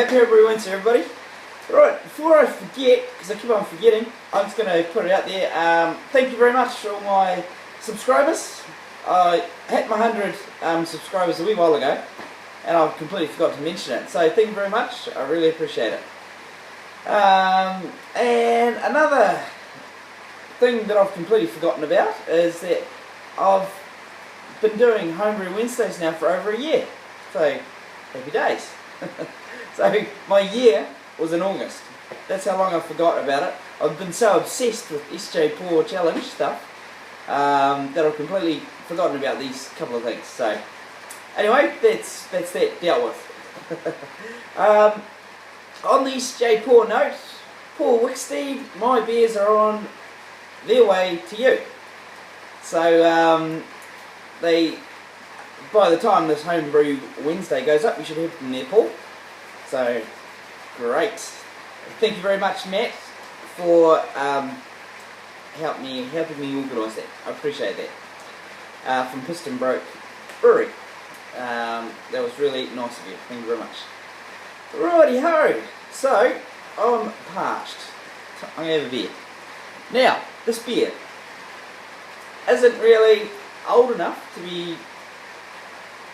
Happy Brew Wednesday, everybody. Right, before I forget, because I keep on forgetting, I'm just going to put it out there. Thank you very much to all my subscribers. I hit my 100 subscribers a wee while ago, and I completely forgot to mention it. So thank you very much. I really appreciate it. And another thing that I've completely forgotten about is that I've been doing Homebrew Wednesdays now for over a year. So, happy days. So, my year was in August. That's how long I forgot about it. I've been so obsessed with H.B.W challenge stuff that I've completely forgotten about these couple of things. So, anyway, that's that dealt with. On the H.B.W note, Paul Wicksteed, my beers are on their way to you. So, by the time this Homebrew Wednesday goes up, you should have them there, Paul. So, great. Thank you very much, Matt, for helping me organise that. I appreciate that. From Piston Broke Brewery. That was really nice of you. Thank you very much. Righty ho. So, I'm parched. So I'm going to have a beer. Now, this beer isn't really old enough to be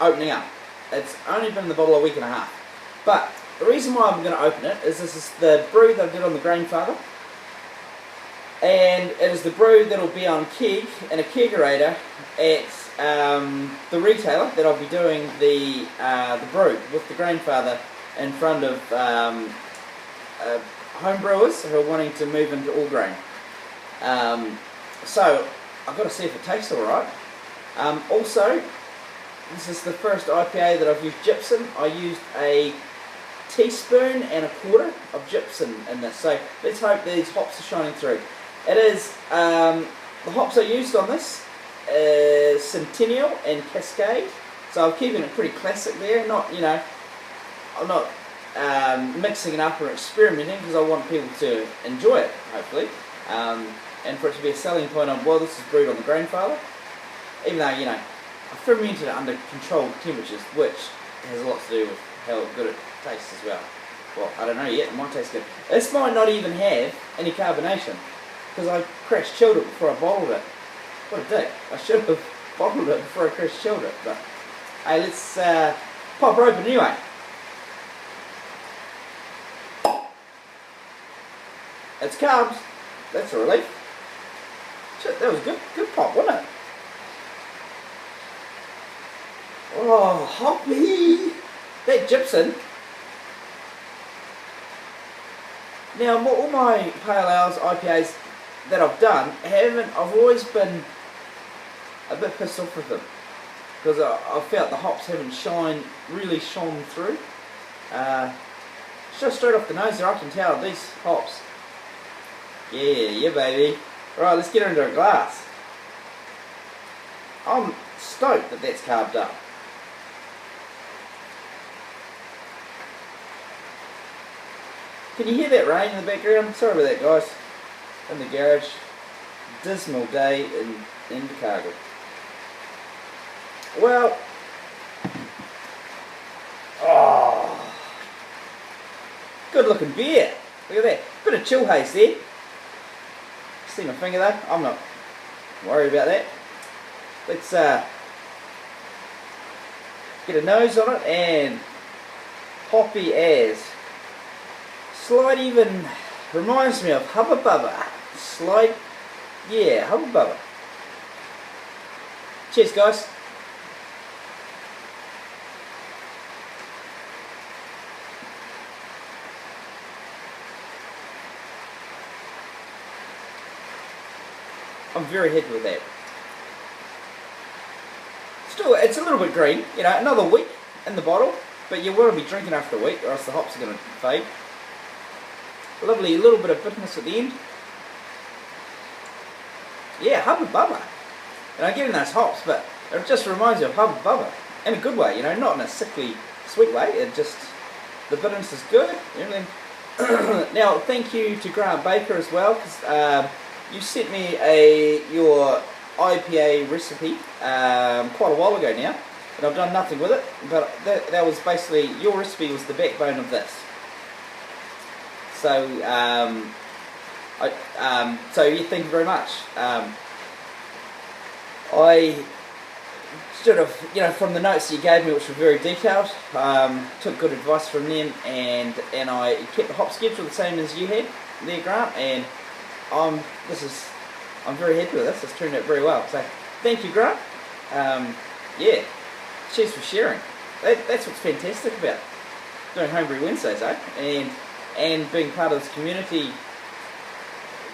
opening up. It's only been in the bottle a week and a half. But the reason why I'm going to open it is this is the brew that I did on the Grainfather. And it is the brew that will be on keg in a kegerator at the retailer that I'll be doing the brew with the Grainfather in front of home brewers who are wanting to move into all grain. So I've got to see if it tastes alright. Also, this is the first IPA that I've used gypsum. I used a teaspoon and a quarter of gypsum in this. So let's hope these hops are shining through. It is, the hops I used on this is Centennial and Cascade. So I'm keeping it pretty classic there. Not, you know, I'm not mixing it up or experimenting because I want people to enjoy it, hopefully. And for it to be a selling point on, well, this is brewed on the Grainfather. Even though, you know, I fermented it under controlled temperatures, which has a lot to do with how good it tastes as well. Well, I don't know yet, it might taste good. This might not even have any carbonation, because I crash chilled it before I bottled it. What a dick. I should have bottled it before I crash chilled it, but hey, let's pop her open anyway. It's carbs. That's a relief. Shit, that was good pop, wasn't it? Oh, hoppy! That gypsum. Now, all my pale ales, IPAs that I've done, I've always been a bit pissed off with them because I felt the hops haven't really shone through. Just straight off the nose there, I can tell these hops. Yeah, baby. Right, let's get her into a glass. I'm stoked that that's carved up. Can you hear that rain in the background? Sorry about that, guys. In the garage. Dismal day in Chicago. Well, oh, good looking beer. Look at that. Bit of chill haze there. See my finger there? I'm not worried about that. Let's get a nose on it and hoppy as. Slight even reminds me of Hubba Bubba. Slight, yeah, Hubba Bubba. Cheers, guys. I'm very happy with that. Still, it's a little bit green. You know, another week in the bottle, but you want to be drinking after a week, or else the hops are going to fade. Lovely little bit of bitterness at the end. Yeah, Hubba Bubba. And I'm getting those hops, but it just reminds me of Hubba Bubba. In a good way, you know, not in a sickly, sweet way. It just, the bitterness is good. Everything. Now, thank you to Grant Baker as well, because you sent me your IPA recipe quite a while ago now, and I've done nothing with it. But that was basically, your recipe was the backbone of this. So, so yeah, thank you very much. I sort of, from the notes that you gave me, which were very detailed, took good advice from them, and I kept the hop schedule the same as you had there, Grant, and I'm very happy with this. It's turned out very well. So, thank you, Grant. Yeah, cheers for sharing. That's what's fantastic about doing Homebrew Wednesdays, and being part of this community.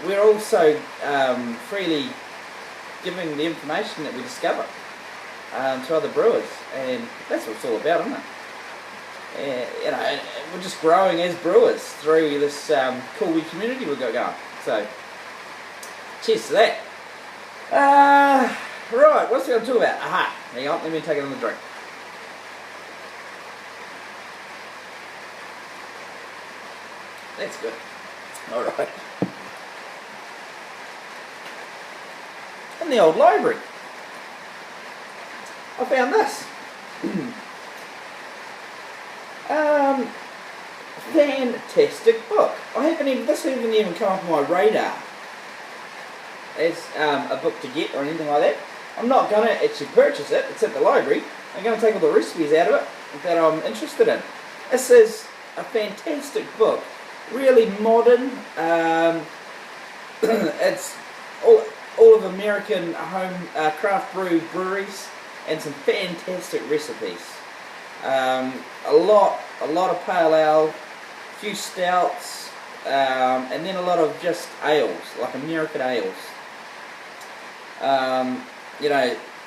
We're also freely giving the information that we discover to other brewers, and that's what it's all about, isn't it? And we're just growing as brewers through this cool wee community we've got going. So, cheers to that. Right, what's we going to talk about? Aha, hang on, let me take another drink. That's good. Alright. In the old library, I found this. Fantastic book. This hasn't even come up on my radar as a book to get or anything like that. I'm not going to actually purchase it. It's at the library. I'm going to take all the recipes out of it that I'm interested in. This is a fantastic book. Really modern. It's all of American home craft breweries and some fantastic recipes. A lot of pale ale, a few stouts, and then a lot of just ales, like American ales.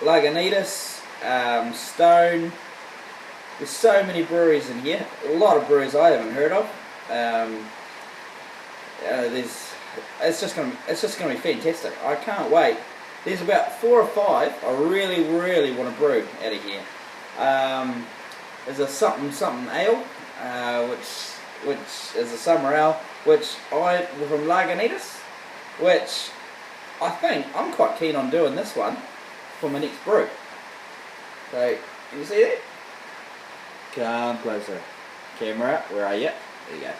Lagunitas, Stone. There's so many breweries in here. A lot of breweries I haven't heard of. It's just gonna be fantastic. I can't wait. There's about 4 or 5 I really want to brew out of here. There's a something ale, which is a summer ale, from Lagunitas, which I think I'm quite keen on doing this one for my next brew. So, can you see that? Come closer. Camera, where are you? There you go.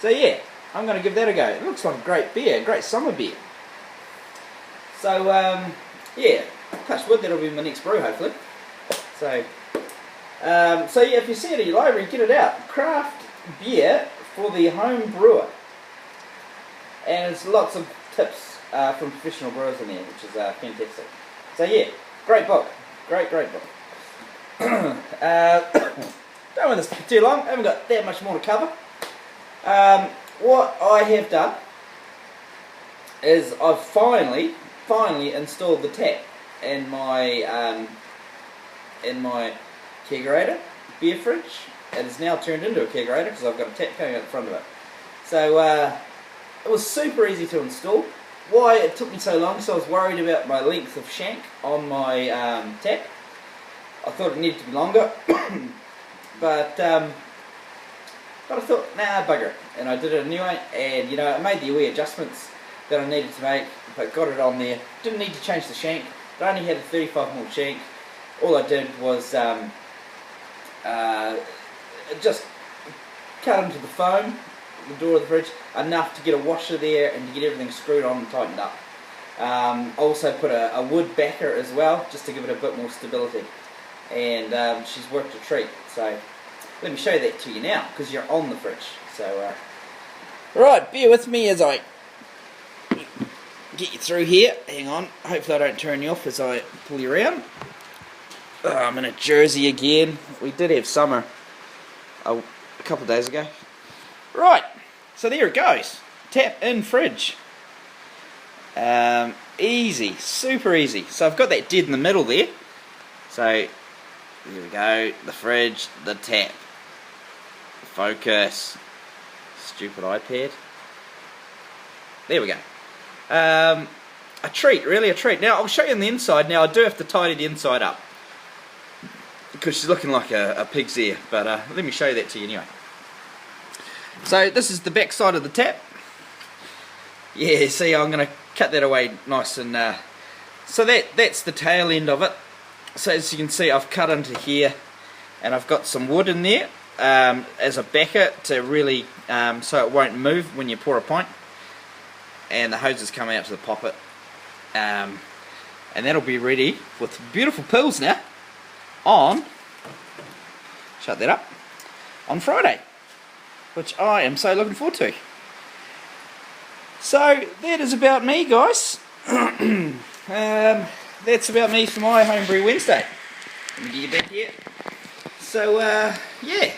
So yeah, I'm going to give that a go. It looks like a great beer, a great summer beer. So, yeah, touch wood, that'll be my next brew, hopefully. So yeah, if you see it in your library, get it out. Craft beer for the home brewer. And there's lots of tips from professional brewers in there, which is fantastic. So yeah, great book. Great book. Don't want this to be too long. I haven't got that much more to cover. What I have done is I've finally installed the tap in my kegerator beer fridge. It is now turned into a kegerator because I've got a tap coming out the front of it. So it was super easy to install. Why it took me so long? So I was worried about my length of shank on my tap. I thought it needed to be longer, but I thought, nah, bugger it. And I did it anyway, and I made the wee adjustments that I needed to make, but got it on there. Didn't need to change the shank. It only had a 35mm shank. All I did was just cut into the foam, the door of the fridge, enough to get a washer there and to get everything screwed on and tightened up. Also put a wood backer as well, just to give it a bit more stability. And she's worked a treat. So let me show that to you now, because you're on the fridge. So, right, bear with me as I get you through here. Hang on, hopefully I don't turn you off as I pull you around. I'm in a jersey again. We did have summer a couple of days ago. Right, so there it goes. Tap in fridge. Easy, super easy. So I've got that dead in the middle there. So there we go, the fridge, the tap. Focus. Stupid iPad. There we go. A treat, really a treat. Now I'll show you on the inside. Now I do have to tidy the inside up, because she's looking like a pig's ear, but let me show you that to you anyway. So this is the back side of the tap. Yeah, see, I'm going to cut that away nice and... so that's the tail end of it. So as you can see, I've cut into here, and I've got some wood in there, as a backer to really, so it won't move when you pour a pint. And the hoses come out to the poppet. And that'll be ready with beautiful pills now on, shut that up, on Friday, which I am so looking forward to. So that is about me, guys. That's about me for my Homebrew Wednesday. Let me get you back here. So yeah,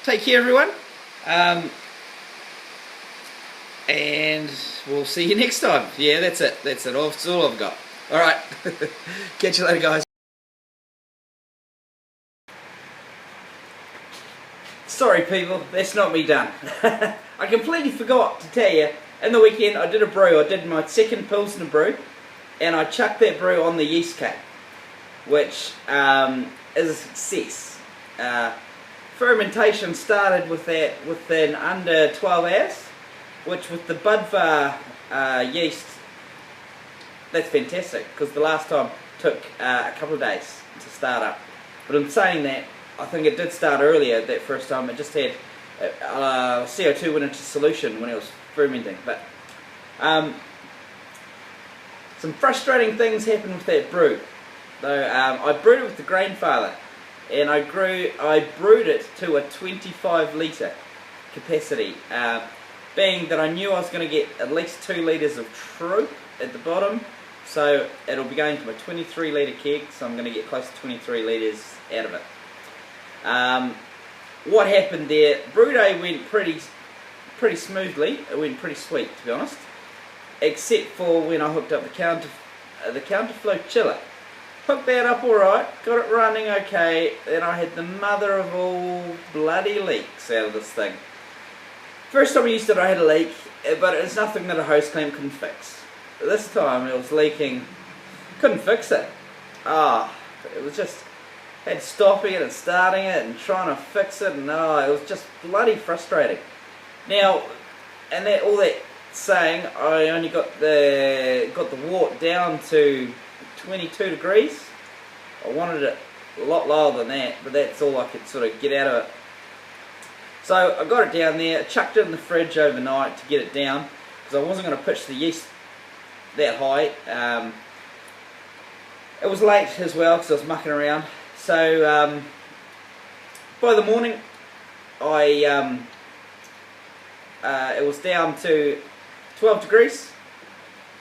take care everyone, and we'll see you next time. Yeah, that's it. That's all I've got. Alright, catch you later, guys. Sorry people, that's not me done. I completely forgot to tell you, in the weekend I did a brew. I did my second Pilsner brew, and I chucked that brew on the yeast cake, which is a success. Fermentation started with that within under 12 hours, which with the Budvar yeast, that's fantastic, because the last time took a couple of days to start up. But in saying that, I think it did start earlier that first time. It just had CO2 went into solution when it was fermenting. But some frustrating things happened with that brew. Though I brewed it with the Grainfather, and I brewed it to a 25 litre capacity, being that I knew I was going to get at least 2 litres of troop at the bottom. So it'll be going to a 23 litre keg, so I'm going to get close to 23 litres out of it. What happened there, brew day went pretty smoothly. It went pretty sweet, to be honest, except for when I hooked up the counterflow chiller. Hooked that up alright, got it running okay, then I had the mother of all bloody leaks out of this thing. First time I used it I had a leak, but it's nothing that a hose clamp couldn't fix. This time it was leaking, couldn't fix it. It was just, had stopping it and starting it and trying to fix it, and it was just bloody frustrating. Now, and all that saying, I only got the wort down to 22 degrees. I wanted it a lot lower than that, but that's all I could sort of get out of it. So I got it down there, chucked it in the fridge overnight to get it down, because I wasn't going to pitch the yeast that high. It was late as well because I was mucking around. So by the morning, it was down to 12 degrees,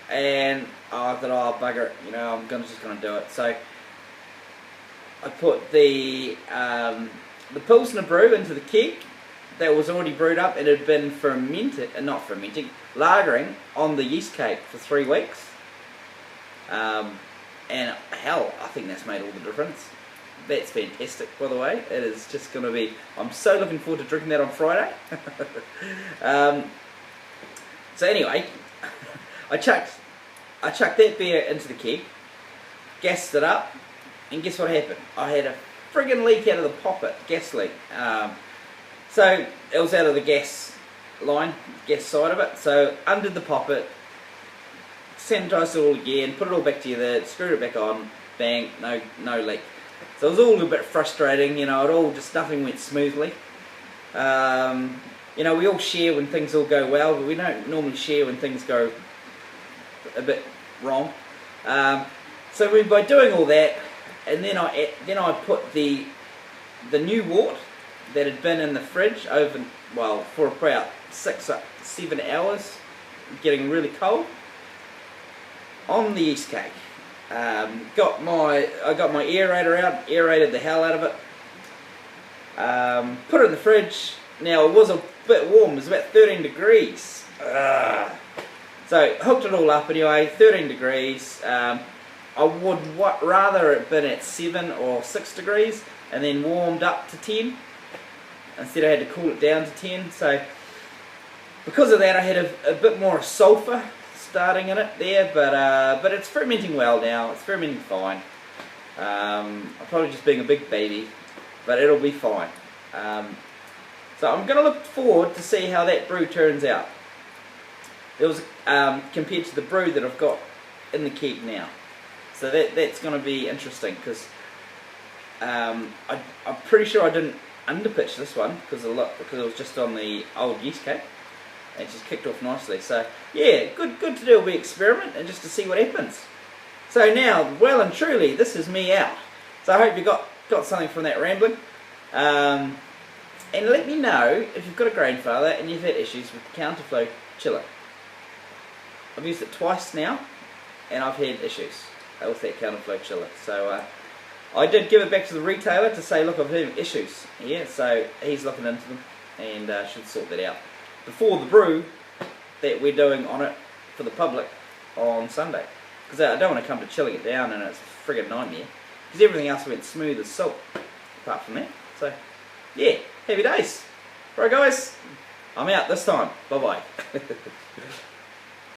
and I thought, oh bugger it, you know, I'm just going to do it. So I put the Pilsner brew into the keg that was already brewed up. It had been lagering on the yeast cake for 3 weeks. And hell, I think that's made all the difference. That's fantastic, by the way. It is just going to be, I'm so looking forward to drinking that on Friday. So anyway, I chucked that beer into the keg, gassed it up, and guess what happened? I had a friggin' leak out of the poppet, gas leak. So it was out of the gas line, gas side of it. So undid the poppet, sanitised it all again, put it all back together, screwed it back on, bang, no leak. So it was all a bit frustrating, you know, nothing went smoothly. You know, we all share when things all go well, but we don't normally share when things go a bit wrong. So by doing all that, and then I put the new wort that had been in the fridge for about 6 or 7 hours, getting really cold, on the yeast cake. I got my aerator out, aerated the hell out of it. Put it in the fridge. Now it was a bit warm. It was about 13 degrees. So hooked it all up anyway. 13 degrees. I would rather it been at 7 or 6 degrees and then warmed up to 10. Instead I had to cool it down to 10. So because of that I had a bit more sulphur starting in it there, but it's fermenting well now. It's fermenting fine. I'm probably just being a big baby, but it'll be fine. So I'm going to look forward to see how that brew turns out. It was compared to the brew that I've got in the keg now. So that's going to be interesting, because I'm pretty sure I didn't underpitched this one because it was just on the old yeast cake, and it just kicked off nicely. So yeah, good to do a wee experiment and just to see what happens. So now, well and truly, this is me out. So I hope you got something from that rambling. And let me know if you've got a Grainfather and you've had issues with the counterflow chiller. I've used it twice now, and I've had issues with that counterflow chiller. So I did give it back to the retailer to say, look, I've had issues here, so he's looking into them and should sort that out before the brew that we're doing on it for the public on Sunday. Because I don't want to come to chilling it down and it's a friggin' nightmare. Because everything else went smooth as silk, apart from that. So, yeah, happy days. Right guys, I'm out this time. Bye-bye.